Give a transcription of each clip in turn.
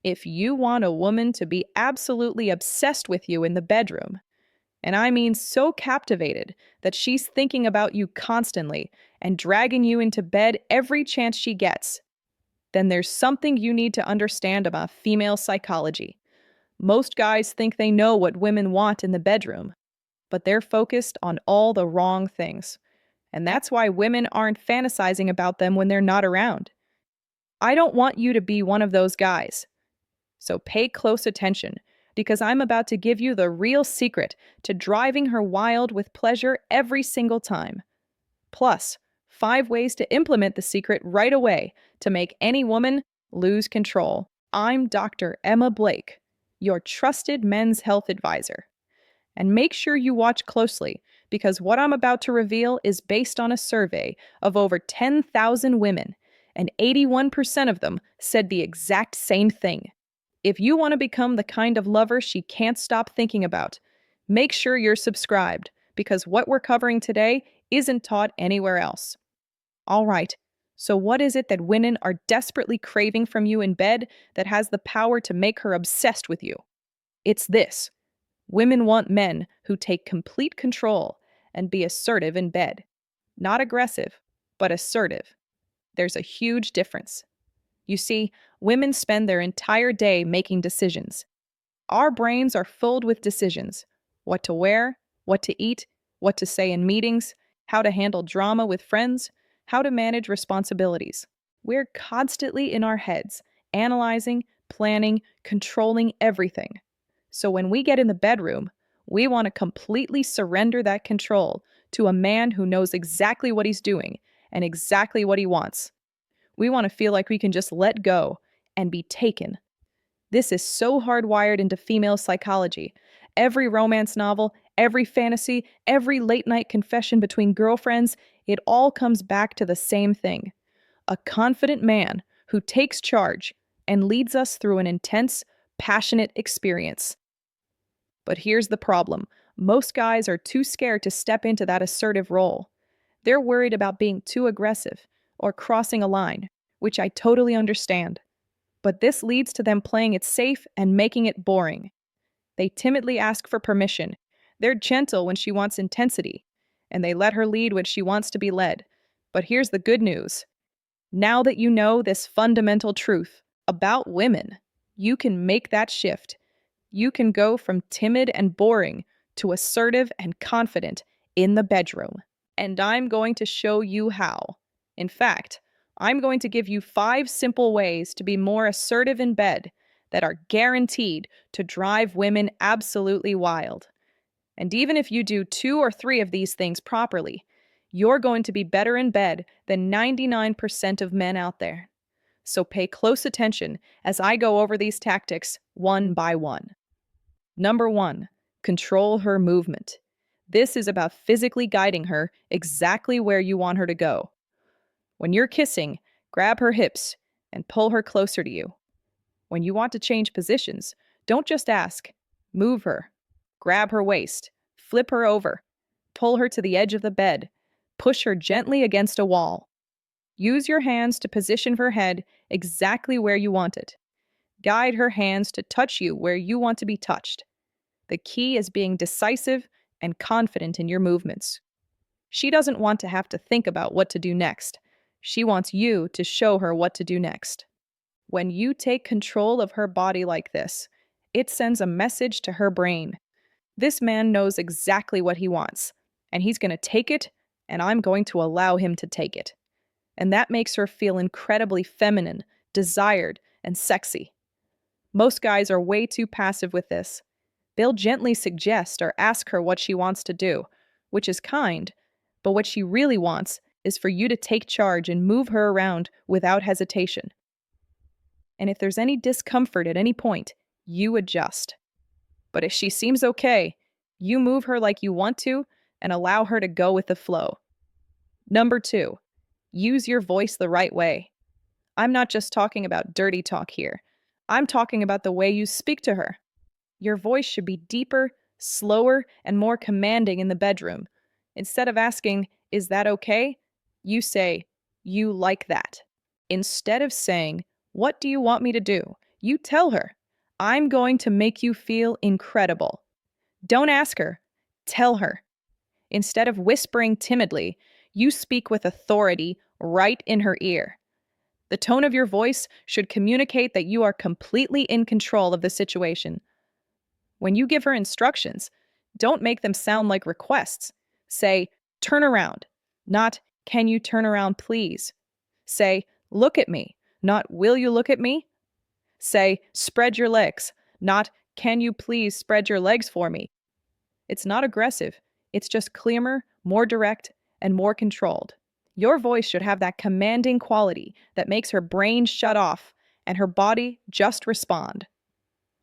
If you want a woman to be absolutely obsessed with you in the bedroom, and I mean so captivated that she's thinking about you constantly and dragging you into bed every chance she gets, then there's something you need to understand about female psychology. Most guys think they know what women want in the bedroom, but they're focused on all the wrong things. And that's why women aren't fantasizing about them when they're not around. I don't want you to be one of those guys. So pay close attention, because I'm about to give you the real secret to driving her wild with pleasure every single time. Plus, 5 ways to implement the secret right away to make any woman lose control. I'm Dr. Emma Blake, your trusted men's health advisor. And make sure you watch closely, because what I'm about to reveal is based on a survey of over 10,000 women, and 81% of them said the exact same thing. If you want to become the kind of lover she can't stop thinking about, make sure you're subscribed, because what we're covering today isn't taught anywhere else. All right, so what is it that women are desperately craving from you in bed that has the power to make her obsessed with you? It's this. Women want men who take complete control and be assertive in bed. Not aggressive, but assertive. There's a huge difference. You see, women spend their entire day making decisions. Our brains are filled with decisions: what to wear, what to eat, what to say in meetings, how to handle drama with friends, how to manage responsibilities. We're constantly in our heads, analyzing, planning, controlling everything. So when we get in the bedroom, we want to completely surrender that control to a man who knows exactly what he's doing and exactly what he wants. We want to feel like we can just let go and be taken. This is so hardwired into female psychology. Every romance novel, every fantasy, every late night confession between girlfriends, it all comes back to the same thing: a confident man who takes charge and leads us through an intense, passionate experience. But here's the problem: most guys are too scared to step into that assertive role. They're worried about being too aggressive or crossing a line, which I totally understand. But this leads to them playing it safe and making it boring. They timidly ask for permission. They're gentle when she wants intensity, and they let her lead when she wants to be led. But here's the good news. Now that you know this fundamental truth about women, you can make that shift. You can go from timid and boring to assertive and confident in the bedroom. And I'm going to show you how. In fact, I'm going to give you 5 simple ways to be more assertive in bed that are guaranteed to drive women absolutely wild. And even if you do 2 or 3 of these things properly, you're going to be better in bed than 99% of men out there. So pay close attention as I go over these tactics one by one. Number 1, control her movement. This is about physically guiding her exactly where you want her to go. When you're kissing, grab her hips and pull her closer to you. When you want to change positions, don't just ask. Move her. Grab her waist. Flip her over. Pull her to the edge of the bed. Push her gently against a wall. Use your hands to position her head exactly where you want it. Guide her hands to touch you where you want to be touched. The key is being decisive and confident in your movements. She doesn't want to have to think about what to do next. She wants you to show her what to do next. When you take control of her body like this, it sends a message to her brain. This man knows exactly what he wants, and he's going to take it, and I'm going to allow him to take it. And that makes her feel incredibly feminine, desired, and sexy. Most guys are way too passive with this. They'll gently suggest or ask her what she wants to do, which is kind, but what she really wants is for you to take charge and move her around without hesitation. And if there's any discomfort at any point, you adjust. But if she seems okay, you move her like you want to and allow her to go with the flow. Number 2, use your voice the right way. I'm not just talking about dirty talk here. I'm talking about the way you speak to her. Your voice should be deeper, slower, and more commanding in the bedroom. Instead of asking, "Is that okay?" you say, "You like that." Instead of saying, "What do you want me to do?" You tell her, I'm going to make you feel incredible. Don't ask her, tell her. Instead of whispering timidly, you speak with authority right in her ear. The tone of your voice should communicate that you are completely in control of the situation. When you give her instructions, don't make them sound like requests. Say, turn around, not, can you turn around, please? Say, look at me, not, will you look at me? Say, spread your legs, not, can you please spread your legs for me? It's not aggressive, it's just clearer, more direct, and more controlled. Your voice should have that commanding quality that makes her brain shut off and her body just respond.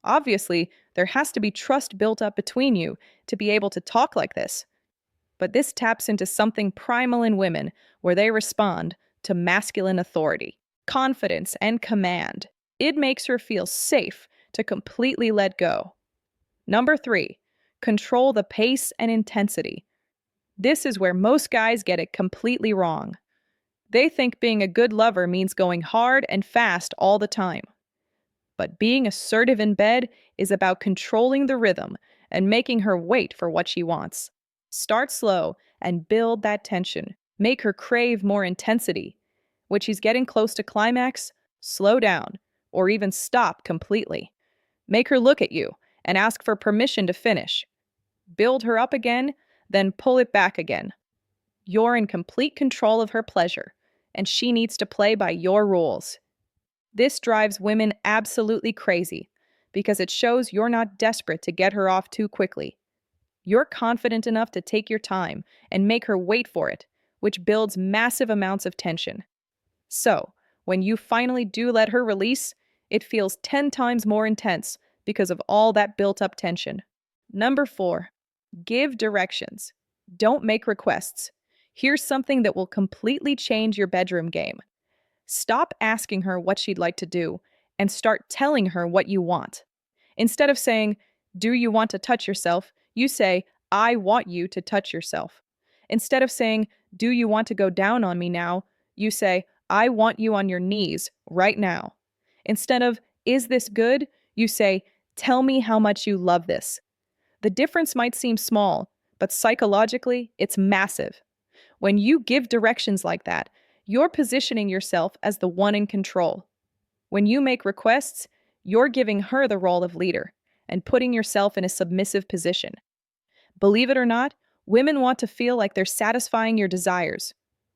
Obviously, there has to be trust built up between you to be able to talk like this. But this taps into something primal in women where they respond to masculine authority, confidence, and command. It makes her feel safe to completely let go. Number 3, control the pace and intensity. This is where most guys get it completely wrong. They think being a good lover means going hard and fast all the time. But being assertive in bed is about controlling the rhythm and making her wait for what she wants. Start slow and build that tension. Make her crave more intensity. When she's getting close to climax, slow down or even stop completely. Make her look at you and ask for permission to finish. Build her up again, then pull it back again. You're in complete control of her pleasure, and she needs to play by your rules. This drives women absolutely crazy because it shows you're not desperate to get her off too quickly. You're confident enough to take your time and make her wait for it, which builds massive amounts of tension. So, when you finally do let her release, it feels 10 times more intense because of all that built up tension. Number 4, give directions. Don't make requests. Here's something that will completely change your bedroom game. Stop asking her what she'd like to do and start telling her what you want. Instead of saying, do you want to touch yourself? You say, I want you to touch yourself. Instead of saying, do you want to go down on me now? You say, I want you on your knees right now. Instead of, is this good? You say, tell me how much you love this. The difference might seem small, but psychologically, it's massive. When you give directions like that, you're positioning yourself as the one in control. When you make requests, you're giving her the role of leader and putting yourself in a submissive position. Believe it or not, women want to feel like they're satisfying your desires.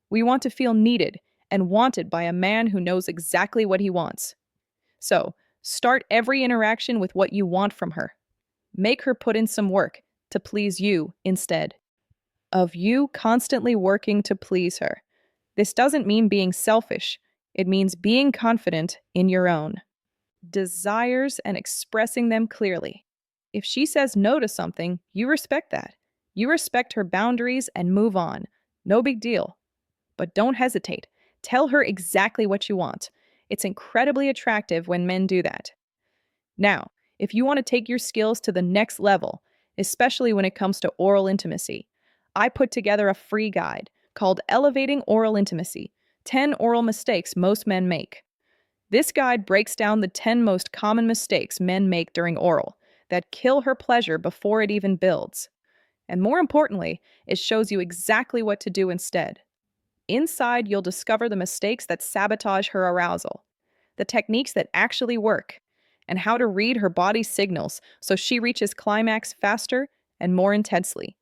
We want to feel needed and wanted by a man who knows exactly what he wants. So, start every interaction with what you want from her. Make her put in some work to please you instead of you constantly working to please her. This doesn't mean being selfish. It means being confident in your own desires and expressing them clearly. If she says no to something, you respect that. You respect her boundaries and move on. No big deal. But don't hesitate. Tell her exactly what you want. It's incredibly attractive when men do that. Now, if you want to take your skills to the next level, especially when it comes to oral intimacy, I put together a free guide called Elevating Oral Intimacy: 10 Oral Mistakes Most Men Make. This guide breaks down the 10 most common mistakes men make during oral that kill her pleasure before it even builds. And more importantly, it shows you exactly what to do instead. Inside, you'll discover the mistakes that sabotage her arousal, the techniques that actually work, and how to read her body's signals so she reaches climax faster and more intensely.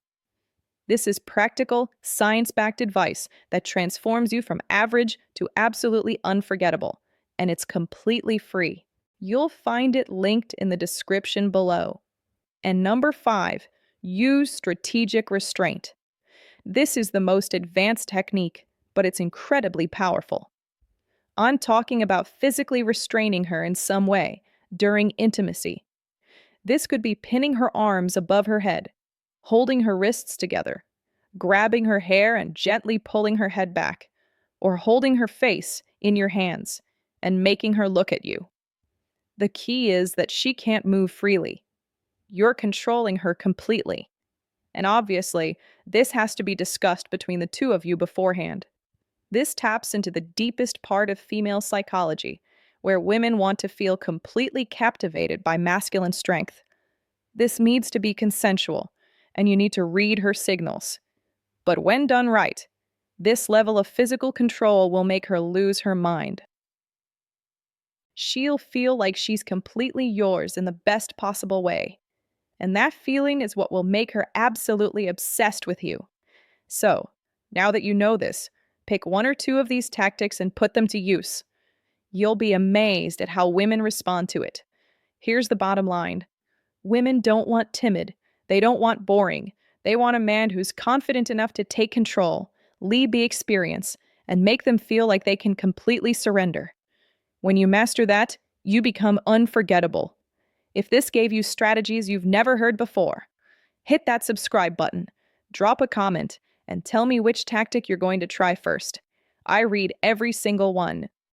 This is practical, science-backed advice that transforms you from average to absolutely unforgettable, and it's completely free. You'll find it linked in the description below. And number 5, use strategic restraint. This is the most advanced technique, but it's incredibly powerful. I'm talking about physically restraining her in some way during intimacy. This could be pinning her arms above her head, holding her wrists together, grabbing her hair and gently pulling her head back, or holding her face in your hands and making her look at you. The key is that she can't move freely. You're controlling her completely. And obviously, this has to be discussed between the two of you beforehand. This taps into the deepest part of female psychology, where women want to feel completely captivated by masculine strength. This needs to be consensual, and you need to read her signals. But when done right, this level of physical control will make her lose her mind. She'll feel like she's completely yours in the best possible way. And that feeling is what will make her absolutely obsessed with you. So, now that you know this, pick one or two of these tactics and put them to use. You'll be amazed at how women respond to it. Here's the bottom line: women don't want timid, they don't want boring. They want a man who's confident enough to take control, lead the experience, and make them feel like they can completely surrender. When you master that, you become unforgettable. If this gave you strategies you've never heard before, hit that subscribe button, drop a comment, and tell me which tactic you're going to try first. I read every single one,